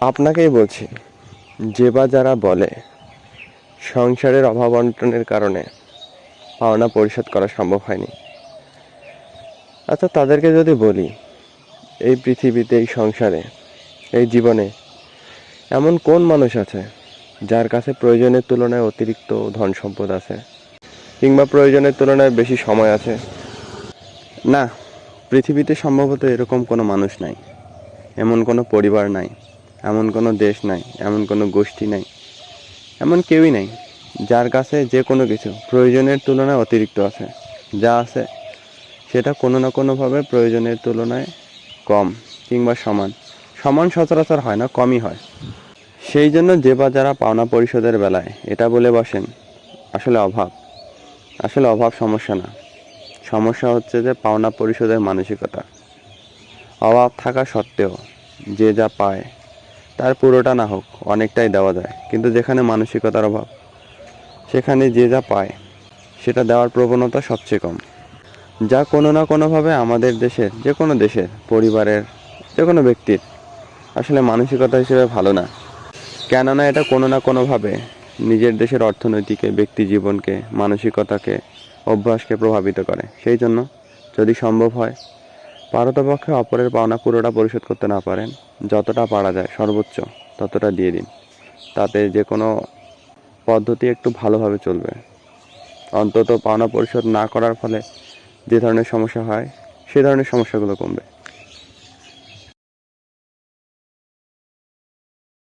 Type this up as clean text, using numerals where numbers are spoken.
আপনাকেই বলছি, যে বা যারা বলে সংসারের অভাব অনটনের কারণে পাওনা পরিশোধ করা সম্ভব হয়নি, আচ্ছা তাদেরকে যদি বলি, এই পৃথিবীতে, এই সংসারে, এই জীবনে এমন কোন মানুষ আছে যার কাছে প্রয়োজনের তুলনায় অতিরিক্ত ধন সম্পদ আছে, কিংবা প্রয়োজনের তুলনায় বেশি সময় আছে? না, পৃথিবীতে সম্ভবত এরকম কোনো মানুষ নাই, এমন কোনো পরিবার নাই, এমন কোনো দেশ নাই, এমন কোনো গোষ্ঠী নাই, এমন কেউই নাই যার কাছে যে কোনো কিছু প্রয়োজনের তুলনায় অতিরিক্ত আছে। যা আছে সেটা কোনো না কোনোভাবে প্রয়োজনের তুলনায় কম কিংবা সমান। সমান সচরাচর হয় না, কমই হয়। সেই জন্য যে বা যারা পাওনা পরিশোধের বেলায় এটা বলে বসেন আসলে অভাব সমস্যা না। সমস্যা হচ্ছে যে পাওনা পরিশোধের মানসিকতা। অভাব থাকা সত্ত্বেও যে যা পায় তার পুরোটা না হোক অনেকটাই দেওয়া যায়, কিন্তু যেখানে মানসিকতার অভাব সেখানে যে যা পায় সেটা দেওয়ার প্রবণতা সবচেয়ে কম। যা কোনো না কোনোভাবে আমাদের দেশের, যে কোনো দেশের, পরিবারের, যে কোনো ব্যক্তির আসলে মানসিকতা হিসেবে ভালো না। কেননা এটা কোনো না কোনোভাবে নিজের দেশের অর্থনৈতিকে, ব্যক্তি জীবনকে, মানসিকতাকে, অভ্যাসকে প্রভাবিত করে। সেই জন্য যদি সম্ভব হয়, পারতপক্ষে অপরের পাওনা পুরোটা পরিশোধ করতে না পারেন, যতটা পারা যায় সর্বোচ্চ ততটা দিয়ে দিন। তাতে যে কোনো পদ্ধতি একটু ভালোভাবে চলবে। অন্তত পাওনা পরিশোধ না করার ফলে যে ধরনের সমস্যা হয়, সে ধরনের সমস্যাগুলো কমবে।